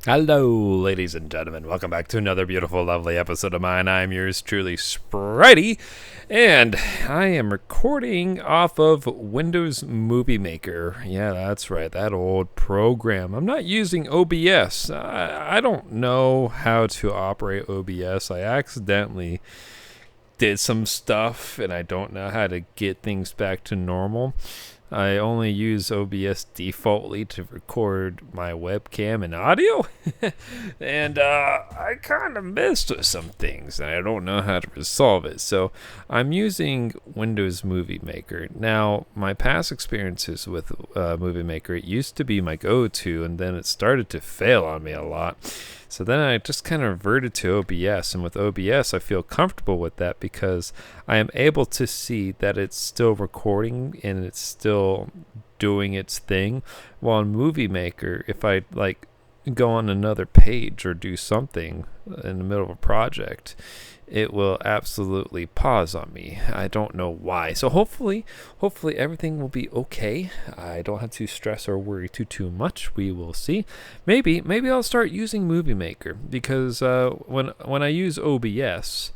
Hello, ladies and gentlemen. Welcome back to another beautiful, lovely episode of mine. I'm yours truly, Spritey, and I am recording off of Windows Movie Maker. Yeah, that's right, that old program. I'm not using OBS. I don't know how to operate OBS. I accidentally did some stuff, and I don't know how to get things back to normal. I only use OBS defaultly to record my webcam and audio, and I kind of messed with some things, and I don't know how to resolve it. So I'm using Windows Movie Maker. Now, my past experiences with Movie Maker, it used to be my go-to, and then it started to fail on me a lot. So then I just kind of reverted to OBS, and with OBS, I feel comfortable with that because I am able to see that it's still recording and it's still doing its thing. While in Movie Maker, if I go on another page or do something in the middle of a project, it will absolutely pause on me. I don't know why. So hopefully everything will be okay. I don't have to stress or worry too much. We will see. Maybe I'll start using Movie Maker because when I use OBS,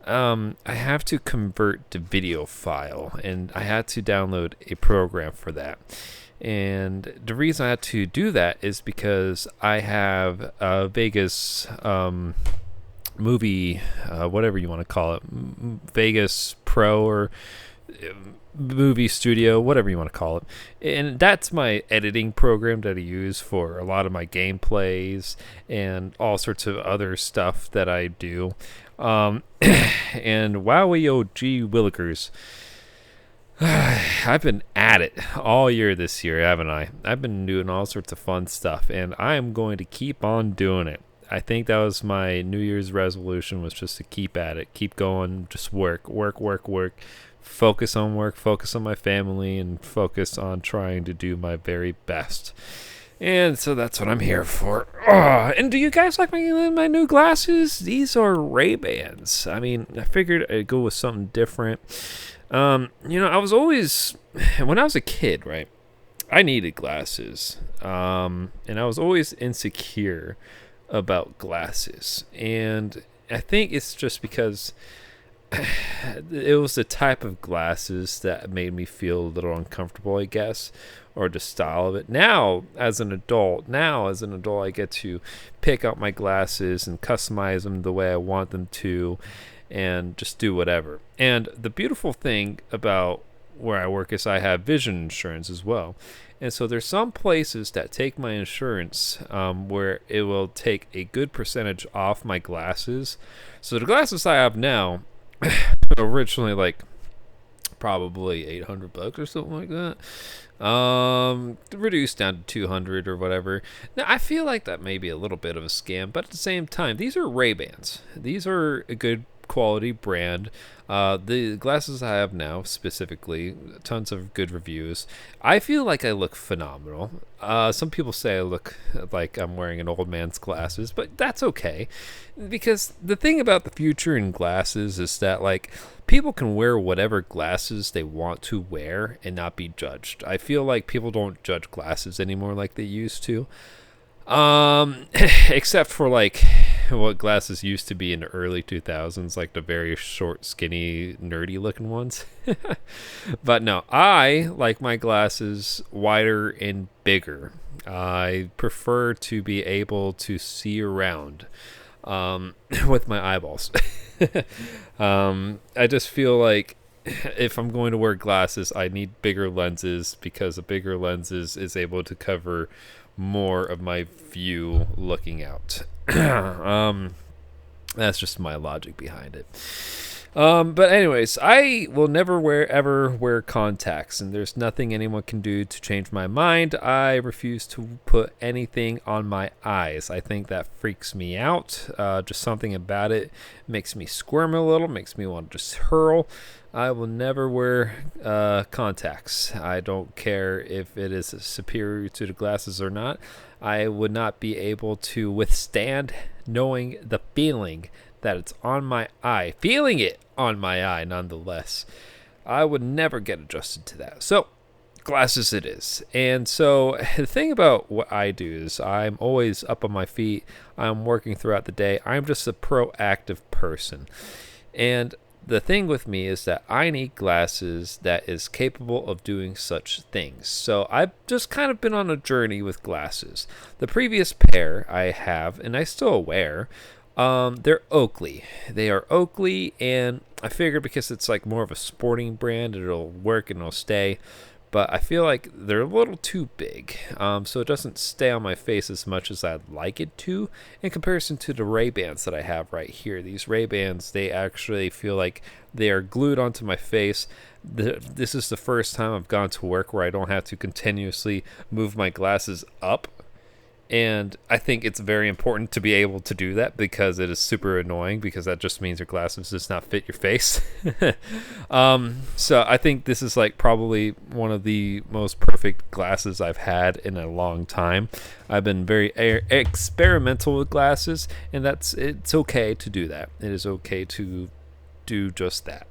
I have to convert to video file, and I had to download a program for that. And the reason I had to do that is because I have Vegas movie, whatever you want to call it, Vegas Pro or movie studio, whatever you want to call it. And that's my editing program that I use for a lot of my gameplays and all sorts of other stuff that I do. And wowie OG Willikers. I've been at it all year this year, haven't I? I've been doing all sorts of fun stuff, and I am going to keep on doing it. I think that was my New Year's resolution, was just to keep at it, keep going, just work, focus on work, focus on my family, and focus on trying to do my very best. And so that's what I'm here for. Oh, and do you guys like my new glasses? These are Ray-Bans. I mean, I figured I'd go with something different. I was always, when I was a kid, right, I needed glasses. And I was always insecure about glasses. And I think it's just because it was the type of glasses that made me feel a little uncomfortable, I guess, or the style of it. Now, as an adult, I get to pick out my glasses and customize them the way I want them to, and just do whatever. And the beautiful thing about where I work is I have vision insurance as well. And so there's some places that take my insurance where it will take a good percentage off my glasses. So the glasses I have now originally probably $800 or something like that. Reduced down to 200 or whatever. Now I feel like that may be a little bit of a scam, but at the same time, these are Ray-Bans. These are a good quality brand. The glasses I have now, specifically, tons of good reviews. I feel like I look phenomenal. Some people say I look like I'm wearing an old man's glasses, but that's okay, because the thing about the future in glasses is that people can wear whatever glasses they want to wear and not be judged. I feel like people don't judge glasses anymore like they used to. Except for what glasses used to be in the early 2000s, like the very short, skinny, nerdy looking ones. But no, I like my glasses wider and bigger. I prefer to be able to see around with my eyeballs. I just feel like if I'm going to wear glasses, I need bigger lenses, because a bigger lenses is able to cover more of my view looking out. That's just my logic behind it. But anyways, I will never ever wear contacts, and there's nothing anyone can do to change my mind. I refuse to put anything on my eyes. I think that freaks me out. Just something about it makes me squirm a little, makes me want to just hurl. I will never wear contacts. I don't care if it is superior to the glasses or not. I would not be able to withstand knowing the feeling that it's on my eye, feeling it on my eye nonetheless. I would never get adjusted to that. So glasses it is. And so the thing about what I do is I'm always up on my feet. I'm working throughout the day. I'm just a proactive person. And the thing with me is that I need glasses that is capable of doing such things. So I've just kind of been on a journey with glasses. The previous pair I have, and I still wear, they're Oakley. They are Oakley, and I figured because it's like more of a sporting brand, it'll work and it'll stay. But I feel like they're a little too big, so it doesn't stay on my face as much as I'd like it to in comparison to the Ray-Bans that I have right here. These Ray-Bans, they actually feel like they are glued onto my face. This is the first time I've gone to work where I don't have to continuously move my glasses up. And I think it's very important to be able to do that because it is super annoying because that just means your glasses does not fit your face. So I think this is like probably one of the most perfect glasses I've had in a long time. I've been very experimental with glasses, and it's okay to do that. It is okay to do just that.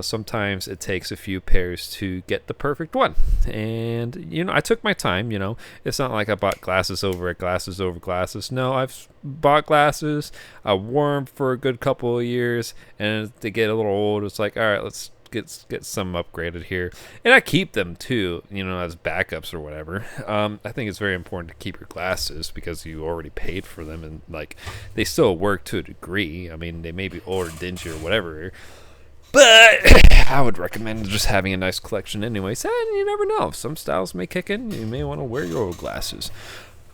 Sometimes it takes a few pairs to get the perfect one. And, I took my time, It's not like I bought glasses over glasses. No, I've bought glasses. I wore them for a good couple of years. And as they get a little old, it's like, all right, let's get some upgraded here. And I keep them, too, as backups or whatever. I think it's very important to keep your glasses because you already paid for them. And, they still work to a degree. I mean, they may be old or dingy or whatever. But I would recommend just having a nice collection anyways. And you never know. Some styles may kick in. You may want to wear your old glasses.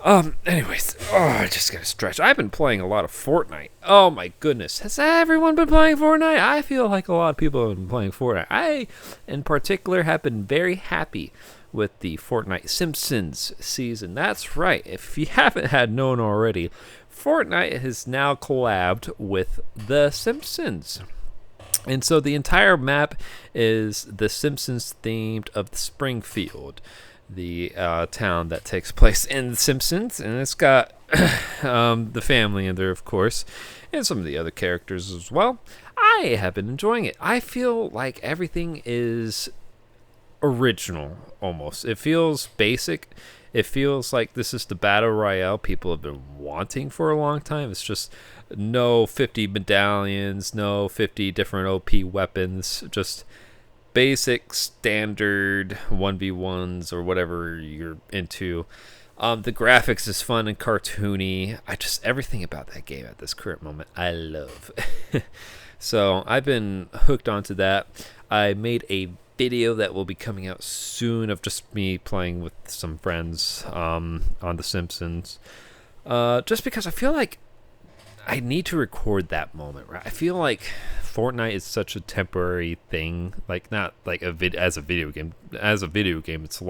Anyways. I just gotta stretch. I've been playing a lot of Fortnite. Oh my goodness. Has everyone been playing Fortnite? I feel like a lot of people have been playing Fortnite. I, in particular, have been very happy with the Fortnite Simpsons season. That's right. If you haven't known already, Fortnite has now collabed with The Simpsons. And so the entire map is The Simpsons themed of Springfield, the town that takes place in The Simpsons. And it's got the family in there, of course, and some of the other characters as well. I have been enjoying it. I feel like everything is original, almost. It feels basic. It feels like this is the battle royale people have been wanting for a long time. It's just no 50 medallions, no 50 different OP weapons, just basic standard 1v1s or whatever you're into. The graphics is fun and cartoony. Everything about that game at this current moment I love. So I've been hooked onto that. I made a video that will be coming out soon of just me playing with some friends on The Simpsons. Just because I feel like I need to record that moment, right? I feel like Fortnite is such a temporary thing, not like as a video game. As a video game, it's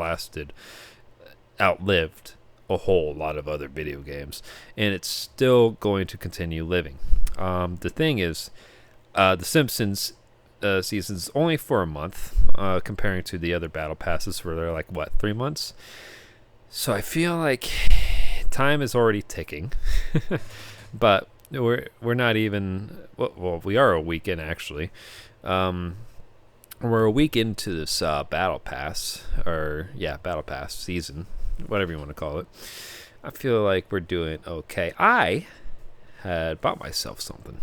outlived a whole lot of other video games, and it's still going to continue living. The thing is, The Simpsons season's only for a month, comparing to the other battle passes where they're 3 months. So I feel like time is already ticking, but we're not even we are a week in actually. We're a week into this battle pass season, whatever you want to call it. I feel like we're doing okay. I had bought myself something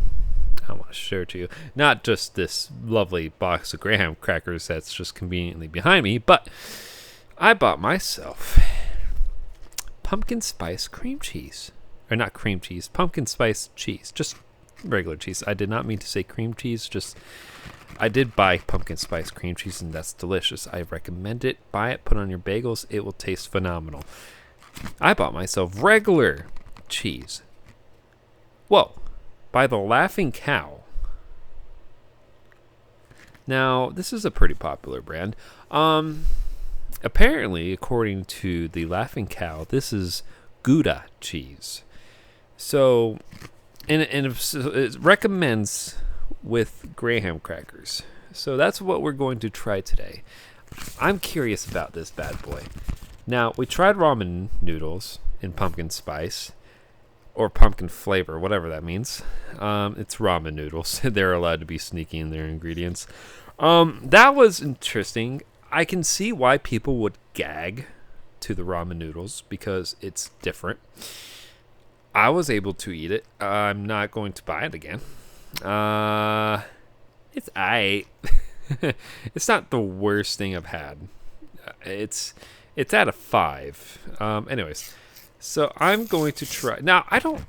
I want to share to you. Not just this lovely box of graham crackers that's just conveniently behind me, but I bought myself pumpkin spice cream cheese. Or not cream cheese, pumpkin spice cheese. Just regular cheese. I did not mean to say cream cheese. I did buy pumpkin spice cream cheese, and that's delicious. I recommend it. Buy it, put it on your bagels. It will taste phenomenal. I bought myself regular cheese. Whoa. By the Laughing Cow. Now, this is a pretty popular brand. Apparently, according to the Laughing Cow, this is Gouda cheese. So, and it recommends with graham crackers. So that's what we're going to try today. I'm curious about this bad boy. Now, we tried ramen noodles in pumpkin spice. Or pumpkin flavor, whatever that means. It's ramen noodles. They're allowed to be sneaky in their ingredients. That was interesting. I can see why people would gag to the ramen noodles because it's different. I was able to eat it. I'm not going to buy it again. It's aight. It's not the worst thing I've had. It's out of 5. Anyways, so I'm going to try. Now I don't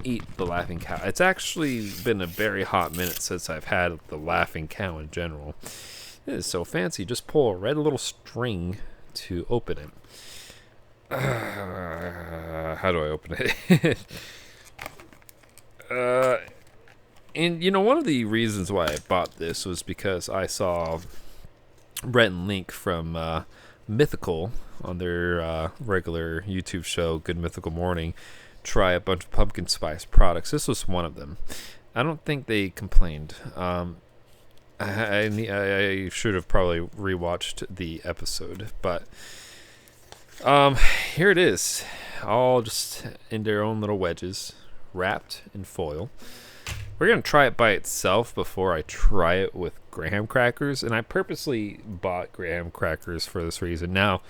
eat the Laughing Cow. It's actually been a very hot minute since I've had the Laughing Cow in general. It is so fancy. Just pull a red little string to open it. How do I open it? And one of the reasons why I bought this was because I saw Brett and Link from Mythical on their regular YouTube show, Good Mythical Morning, try a bunch of pumpkin spice products. This was one of them. I don't think they complained. I should have probably rewatched the episode, but here it is, all just in their own little wedges, wrapped in foil. We're going to try it by itself before I try it with graham crackers, and I purposely bought graham crackers for this reason. Now,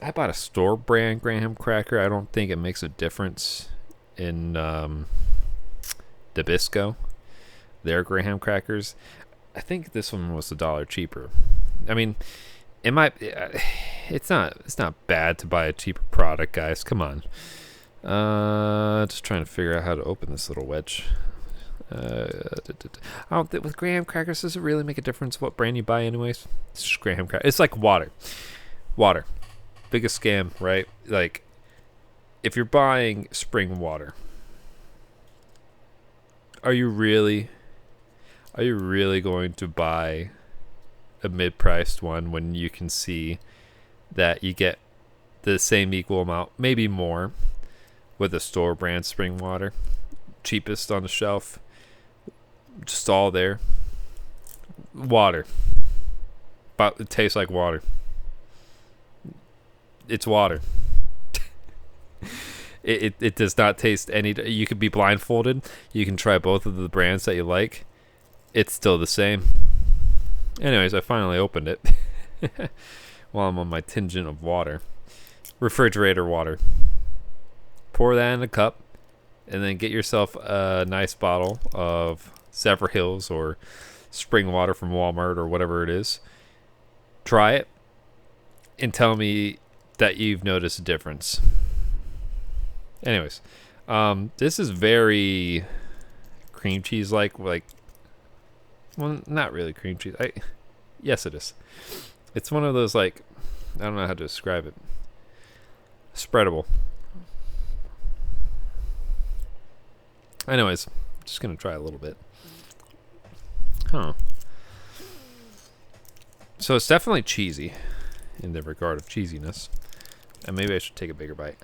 I bought a store brand graham cracker. I don't think it makes a difference in Nabisco, their graham crackers. I think this one was $1 cheaper. I mean, it might. It's not bad to buy a cheaper product, guys. Come on. Just trying to figure out how to open this little wedge. I don't think with graham crackers, does it really make a difference what brand you buy, anyways? It's just graham crackers. It's like water. Water, biggest scam, right? Like, if you're buying spring water, are you really going to buy a mid-priced one when you can see that you get the same equal amount, maybe more, with a store brand spring water, cheapest on the shelf, just all there, water, but it tastes like water. It's water. It does not taste any. You could be blindfolded. You can try both of the brands that you like. It's still the same. Anyways, I finally opened it while I'm on my tangent of water. Refrigerator water. Pour that in a cup, and then get yourself a nice bottle of Zephyrhills or spring water from Walmart or whatever it is. Try it and tell me that you've noticed a difference. Anyways, this is very cream cheese like, well, not really cream cheese. Yes, it is. It's one of those, like, I don't know how to describe it. Spreadable. Anyways, just gonna try a little bit. Huh. So it's definitely cheesy in the regard of cheesiness. And maybe I should take a bigger bite.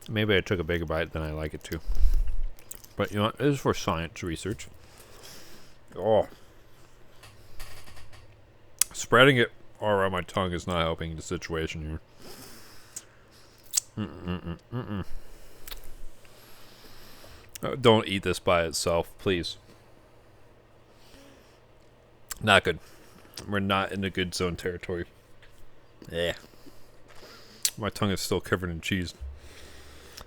Maybe I took a bigger bite than I like it to. But you know what? This is for science research. Oh. Spreading it all around my tongue is not helping the situation here. Don't eat this by itself, please. Not good. We're not in the good zone territory. Yeah. My tongue is still covered in cheese.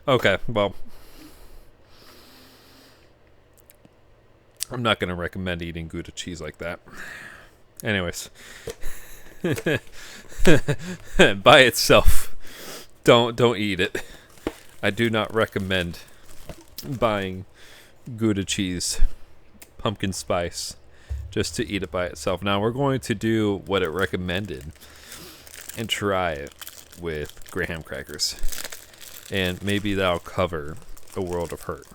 Okay, well, I'm not going to recommend eating Gouda cheese like that. Anyways. By itself. Don't eat it. I do not recommend buying Gouda cheese, pumpkin spice, just to eat it by itself. Now we're going to do what it recommended and try it with graham crackers. And maybe that'll cover a world of hurt.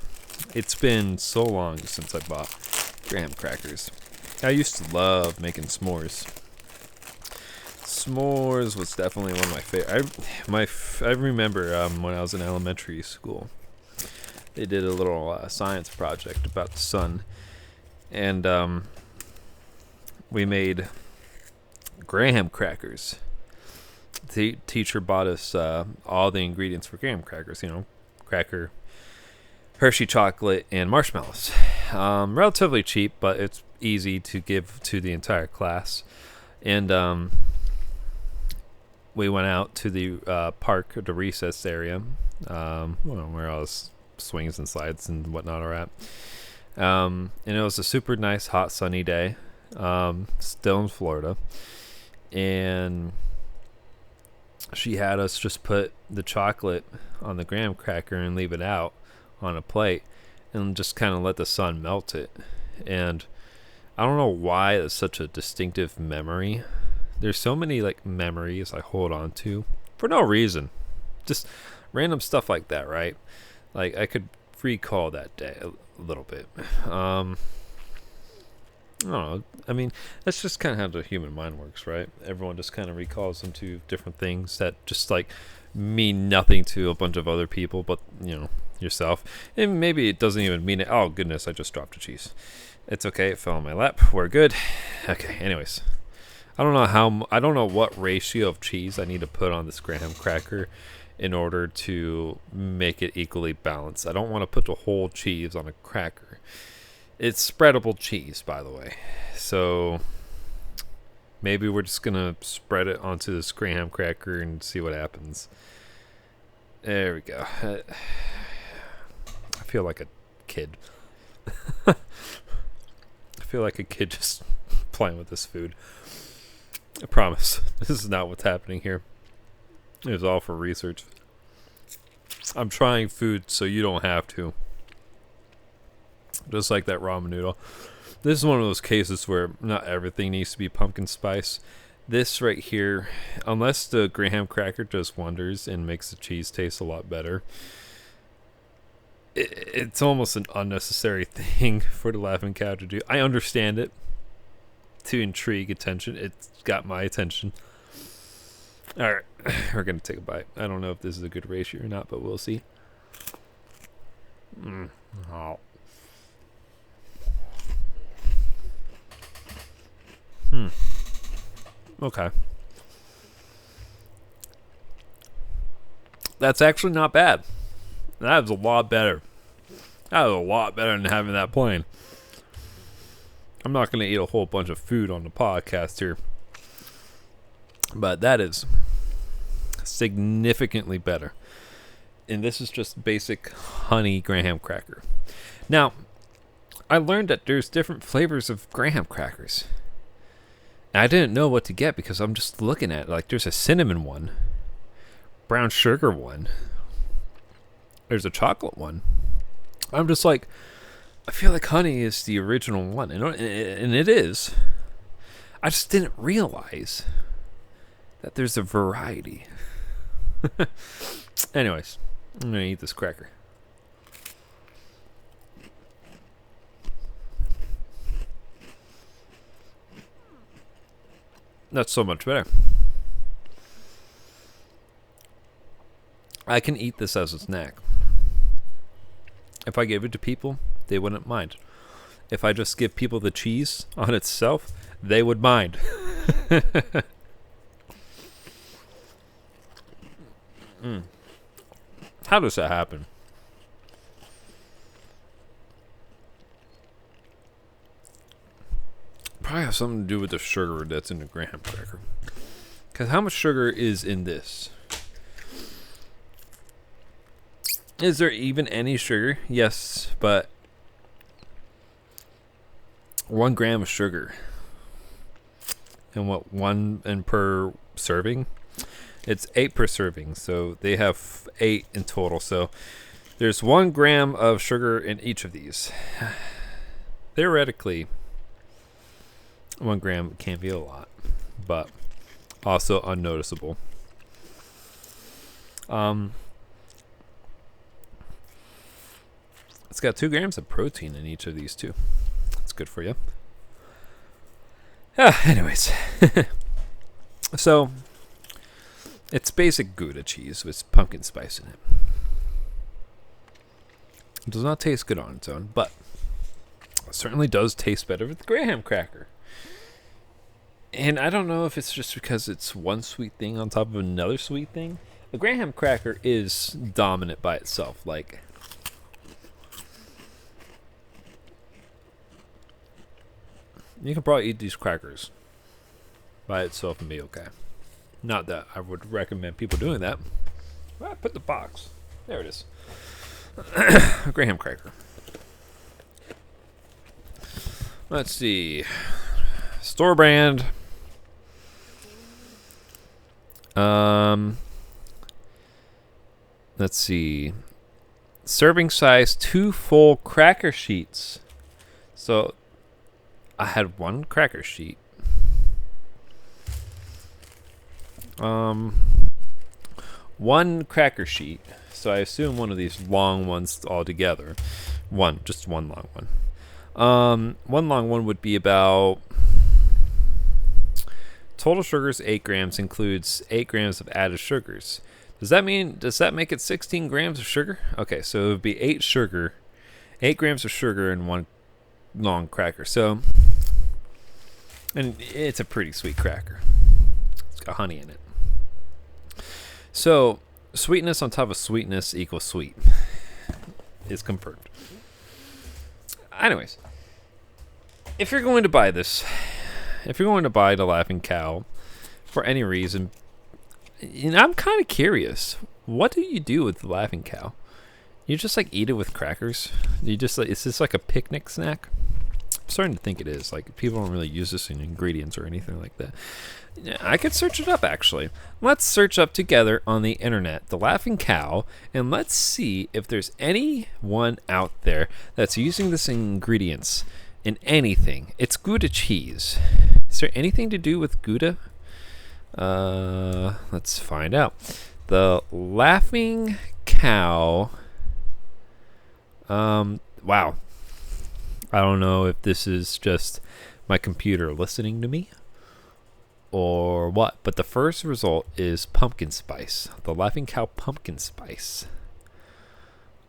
It's been so long since I bought graham crackers. I used to love making s'mores. S'mores was definitely one of my favorite. I remember when I was in elementary school, they did a little science project about the sun, and we made graham crackers. The teacher bought us all the ingredients for graham crackers. You know, cracker, Hershey chocolate, and marshmallows. Relatively cheap, but easy to give to the entire class. And we went out to the park, the recess area, where all the swings and slides and whatnot are at. And it was a super nice, hot, sunny day, still in Florida. And she had us just put the chocolate on the graham cracker and leave it out on a plate and just kind of let the sun melt it. And I don't know why it's such a distinctive memory. There's so many like memories I hold on to for no reason. Just random stuff like that, right? Like I could recall that day a little bit. I don't know. I mean, that's just kind of how the human mind works, right? Everyone just kind of recalls them to different things that just like mean nothing to a bunch of other people, but yourself. And maybe it doesn't even mean it. Oh goodness, I just dropped a cheese. It's okay. It fell on my lap. We're good. Okay. Anyways, I don't know what ratio of cheese I need to put on this graham cracker in order to make it equally balanced. I don't want to put the whole cheese on a cracker. It's spreadable cheese, by the way. So maybe we're just going to spread it onto this graham cracker and see what happens. There we go. I feel like a kid. I feel like a kid just playing with this food. I promise. This is not what's happening here. It was all for research. I'm trying food so you don't have to. Just like that ramen noodle. This is one of those cases where not everything needs to be pumpkin spice. This right here, unless the graham cracker does wonders and makes the cheese taste a lot better, it's almost an unnecessary thing for the Laughing Cow to do. I understand it. To intrigue attention. It's got my attention. Alright, we're going to take a bite. I don't know if this is a good ratio or not, but we'll see. Oh. Okay. That's actually not bad. That was a lot better. That was a lot better than having that plain. I'm not going to eat a whole bunch of food on the podcast here. But that is significantly better. And this is just basic honey graham cracker. Now, I learned that there's different flavors of graham crackers. And I didn't know what to get because I'm just looking at it. Like, there's a cinnamon one, brown sugar one, there's a chocolate one. I'm just like, I feel like honey is the original one. And it is. I just didn't realize that there's a variety. Anyways, I'm going to eat this cracker. That's so much better. I can eat this as a snack. If I gave it to people, they wouldn't mind. If I just give people the cheese on itself, they would mind. How does that happen? Probably have something to do with the sugar that's in the graham cracker. Because how much sugar is in this? Is there even any sugar? Yes, but 1 gram of sugar. And what, 1 and per serving? It's 8 per serving, so they have 8 in total. So there's 1 gram of sugar in each of these. Theoretically, 1 gram can be a lot, but also unnoticeable. It's got 2 grams of protein in each of these too. That's good for you. Anyways, so it's basic Gouda cheese with pumpkin spice in it. It does not taste good on its own, but it certainly does taste better with the graham cracker. And I don't know if it's just because it's one sweet thing on top of another sweet thing. The graham cracker is dominant by itself. Like, you can probably eat these crackers by itself and be okay. Not that I would recommend people doing that. Well, I put the box. There it is. A graham cracker. Let's see. Store brand. Let's see. Serving size 2 full cracker sheets. So I had 1 cracker sheet. 1 cracker sheet. So I assume one of these long ones all together. Just one long one. One long one would be about total sugars 8 grams, includes 8 grams of added sugars. Does that make it 16 grams of sugar? Okay, so it would be 8 grams of sugar in 1 long cracker. So, and it's a pretty sweet cracker. It's got honey in it. So, sweetness on top of sweetness equals sweet. Is confirmed. Anyways, if you're going to buy this, if you're going to buy the Laughing Cow for any reason, I'm kind of curious. What do you do with the Laughing Cow? You just like eat it with crackers? You just like, is this like a picnic snack? I'm starting to think it is. Like, people don't really use this in ingredients or anything like that. I could search it up, actually. Let's search up together on the internet the Laughing Cow, and let's see if there's anyone out there that's using this ingredients in anything. It's Gouda cheese. Is there anything to do with Gouda? Let's find out. The Laughing Cow. Wow. I don't know if this is just my computer listening to me or what, but the first result is pumpkin spice. The Laughing Cow pumpkin spice.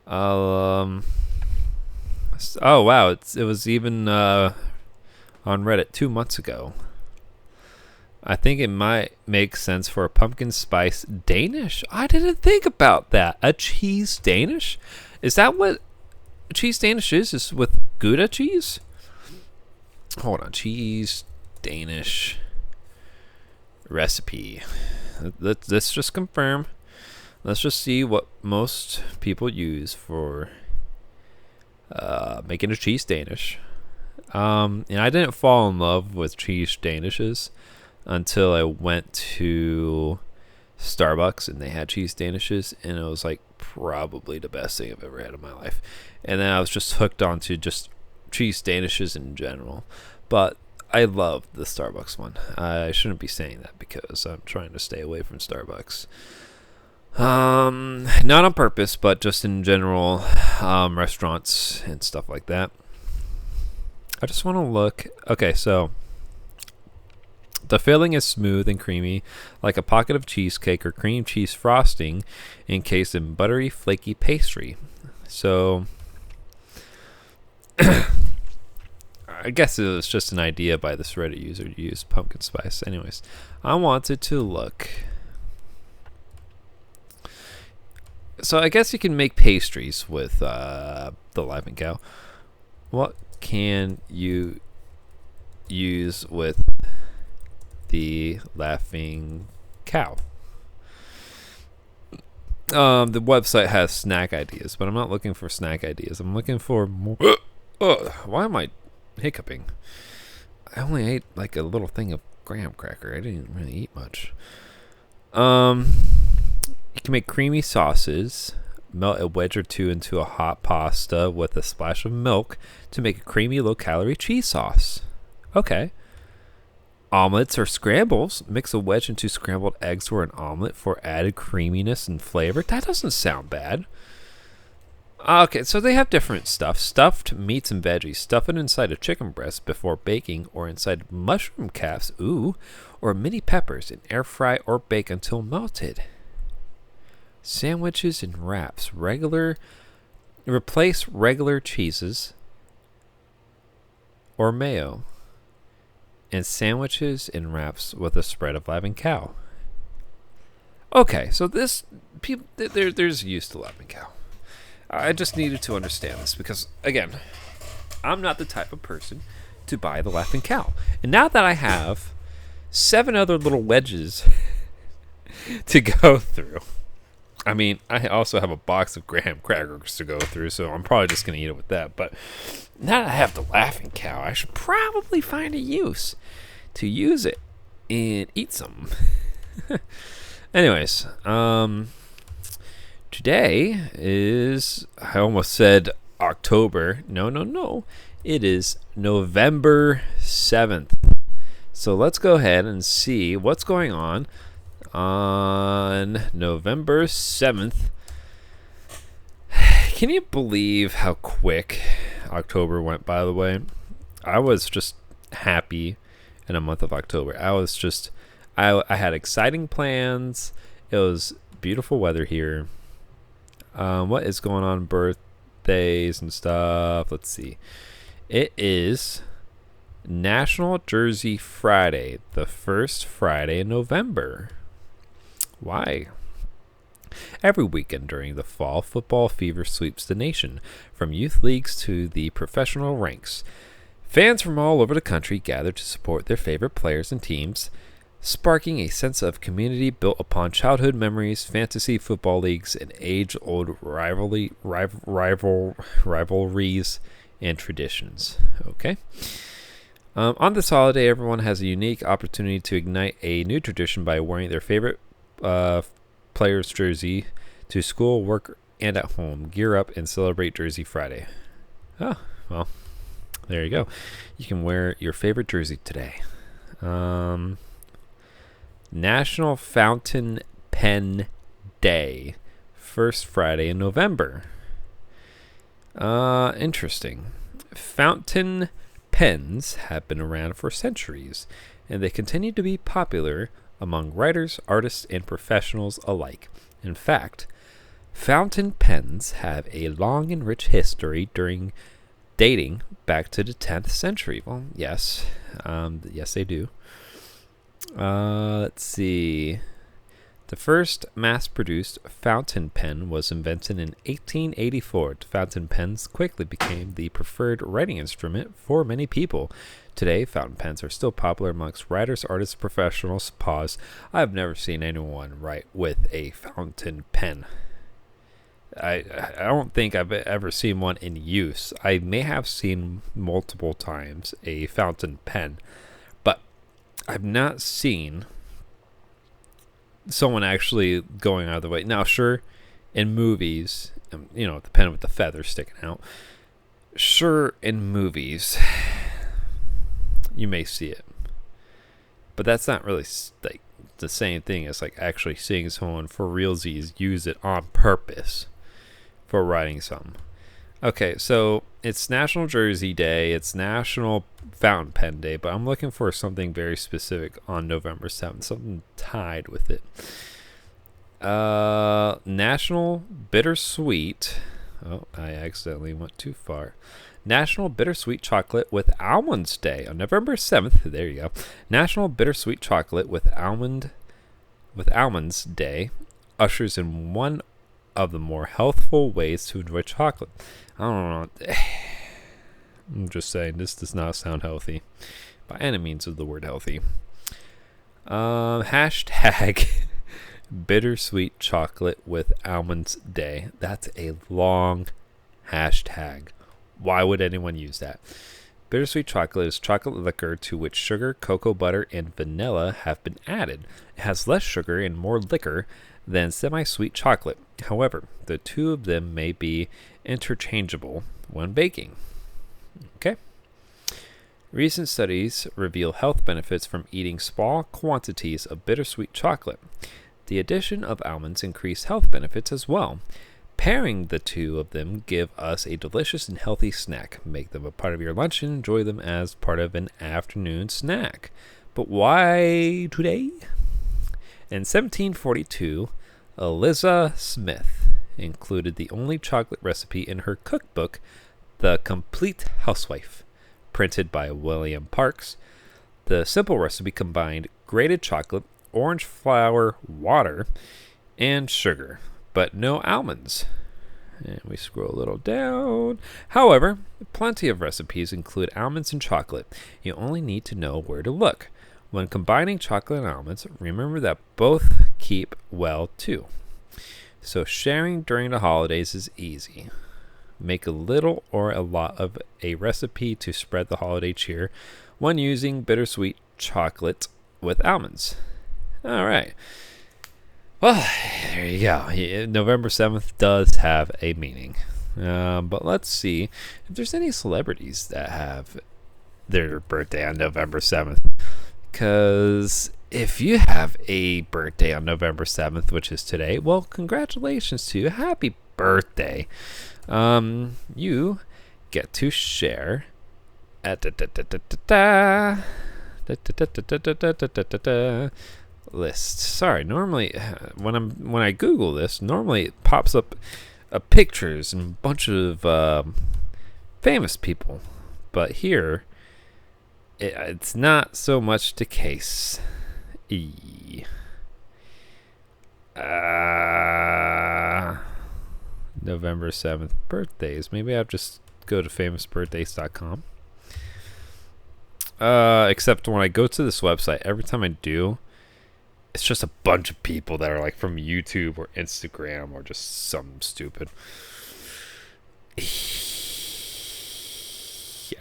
Oh wow, it was even on Reddit 2 months ago. I think it might make sense for a pumpkin spice Danish. I didn't think about that. A cheese Danish? Is that what cheese Danish is? Is with Gouda cheese? Hold on. Cheese Danish recipe. Let's just confirm. Let's just see what most people use for making a cheese Danish. And I didn't fall in love with cheese Danishes until I went to Starbucks and they had cheese Danishes, and it was like probably the best thing I've ever had in my life. And then I was just hooked onto just cheese Danishes in general. But I love the Starbucks one. I shouldn't be saying that because I'm trying to stay away from Starbucks. Not on purpose, but just in general, restaurants and stuff like that. I just want to look. Okay, so the filling is smooth and creamy, like a pocket of cheesecake or cream cheese frosting encased in buttery, flaky pastry. So, I guess it was just an idea by this Reddit user to use pumpkin spice. Anyways, I wanted to look. So I guess you can make pastries with the Laughing Cow. What can you use with the Laughing Cow? The website has snack ideas, but I'm not looking for snack ideas. I'm looking for more. Why am I hiccuping? I only ate like a little thing of graham cracker. I didn't really eat much. You can make creamy sauces. Melt a wedge or two into a hot pasta with a splash of milk to make a creamy, low-calorie cheese sauce. Okay. Omelets or scrambles. Mix a wedge into scrambled eggs or an omelet for added creaminess and flavor. That doesn't sound bad. Okay, so they have different stuff. Stuffed meats and veggies. Stuff it inside a chicken breast before baking or inside mushroom caps, or mini peppers, and air fry or bake until melted. Sandwiches and wraps. Replace regular cheeses or mayo and sandwiches and wraps with a spread of Laughing Cow. Okay, so there's use to Laughing Cow. I just needed to understand this because, again, I'm not the type of person to buy the Laughing Cow. And now that I have 7 other little wedges to go through, I mean, I also have a box of graham crackers to go through, so I'm probably just going to eat it with that. But now that I have the Laughing Cow, I should probably find a use to use it and eat some. Anyways, today is, I almost said October. No. It is November 7th. So let's go ahead and see what's going on November 7th. Can you believe how quick October went, by the way? I was just happy in a month of October. I had exciting plans. It was beautiful weather here. What is going on? Birthdays and stuff. Let's see. It is National Jersey Friday, the first Friday in November. Why? Every weekend during the fall, football fever sweeps the nation, from youth leagues to the professional ranks. Fans from all over the country gather to support their favorite players and teams, sparking a sense of community built upon childhood memories, fantasy football leagues, and age-old rivalries and traditions. Okay. On this holiday, everyone has a unique opportunity to ignite a new tradition by wearing their favorite player's jersey to school, work, and at home. Gear up and celebrate Jersey Friday. Oh, well, there you go. You can wear your favorite jersey today. National Fountain Pen Day, first Friday in November. Interesting. Fountain pens have been around for centuries, and they continue to be popular among writers, artists, and professionals alike. In fact, fountain pens have a long and rich history dating back to the 10th century. Well, yes. Yes, they do. Let's see. The first mass-produced fountain pen was invented in 1884. Fountain pens quickly became the preferred writing instrument for many people. Today, fountain pens are still popular amongst writers, artists, professionals. Pause. I've never seen anyone write with a fountain pen. I don't think I've ever seen one in use. I may have seen multiple times a fountain pen, but I've not seen someone actually going out of the way. Now, sure, in movies, the pen with the feather sticking out. Sure, in movies, you may see it, but that's not really like the same thing as like actually seeing someone for realsies use it on purpose for writing something. Okay, so it's National Jersey Day, it's National Fountain Pen Day, but I'm looking for something very specific on November 7th, something tied with it. National Bittersweet. Oh, I accidentally went too far. National Bittersweet Chocolate with Almonds Day on November 7th. There you go. National Bittersweet Chocolate with Almonds Day ushers in one of the more healthful ways to enjoy chocolate. I don't know. I'm just saying, this does not sound healthy by any means of the word healthy. Hashtag Bittersweet Chocolate with Almonds Day. That's a long hashtag. Why would anyone use that? Bittersweet chocolate is chocolate liquor to which sugar, cocoa butter, and vanilla have been added. It has less sugar and more liquor than semi-sweet chocolate. However, the two of them may be interchangeable when baking. Okay. Recent studies reveal health benefits from eating small quantities of bittersweet chocolate. The addition of almonds increase health benefits as well. Pairing the two of them give us a delicious and healthy snack. Make them a part of your lunch and enjoy them as part of an afternoon snack. But why today? In 1742, Eliza Smith included the only chocolate recipe in her cookbook, The Complete Housewife, printed by William Parks. The simple recipe combined grated chocolate, orange flower, water, and sugar, but no almonds. And we scroll a little down. However, plenty of recipes include almonds and chocolate. You only need to know where to look. When combining chocolate and almonds, remember that both keep well too. So sharing during the holidays is easy. Make a little or a lot of a recipe to spread the holiday cheer when using bittersweet chocolate with almonds. All right. Well, there you go. November 7th does have a meaning. But let's see if there's any celebrities that have their birthday on November 7th. Because if you have a birthday on November 7th, which is today, well, congratulations to you. Happy birthday. You get to share list. Sorry, normally when I Google this, normally it pops up pictures and a bunch of famous people, but here it's not so much the case. November 7th birthdays. Maybe I'll just go to famousbirthdays.com. Except when I go to this website, every time I do, it's just a bunch of people that are like from YouTube or Instagram or just something stupid.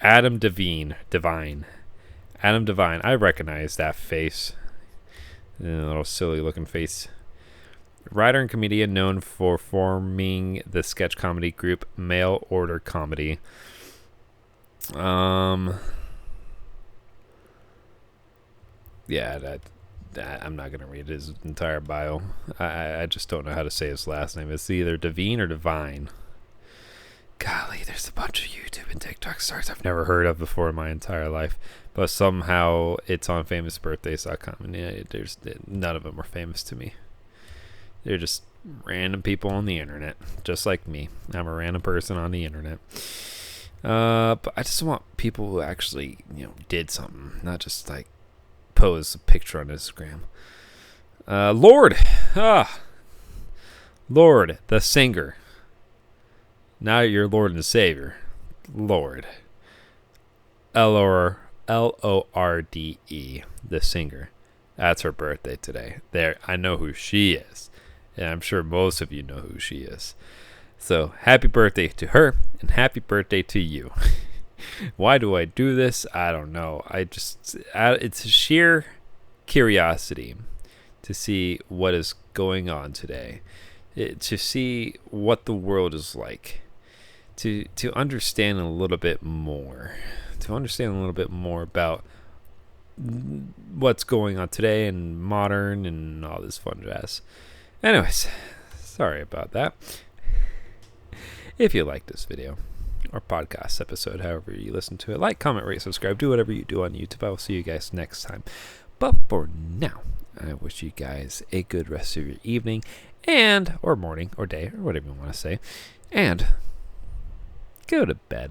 Adam Devine. I recognize that face. A little silly looking face. Writer and comedian known for forming the sketch comedy group Mail Order Comedy. Yeah, I'm not going to read his entire bio. I just don't know how to say his last name. It's either Devine or Divine. Golly, there's a bunch of YouTube and TikTok stars I've never heard of before in my entire life. But somehow it's on famousbirthdays.com. And yeah, none of them are famous to me. They're just random people on the internet, just like me. I'm a random person on the internet. But I just want people who actually, did something, not just like pose a picture on Instagram. Lord the singer. Now you're Lord and Savior. Lorde. Lorde, the singer. That's her birthday today. There, I know who she is. And I'm sure most of you know who she is. So, happy birthday to her, and happy birthday to you. Why do I do this? I don't know. It's sheer curiosity to see what is going on today. To see what the world is like. To understand a little bit more. To understand a little bit more about what's going on today and modern and all this fun jazz. Anyways, sorry about that. If you like this video or podcast episode, however you listen to it, like, comment, rate, subscribe, do whatever you do on YouTube. I will see you guys next time. But for now, I wish you guys a good rest of your evening or morning or day or whatever you want to say. And go to bed.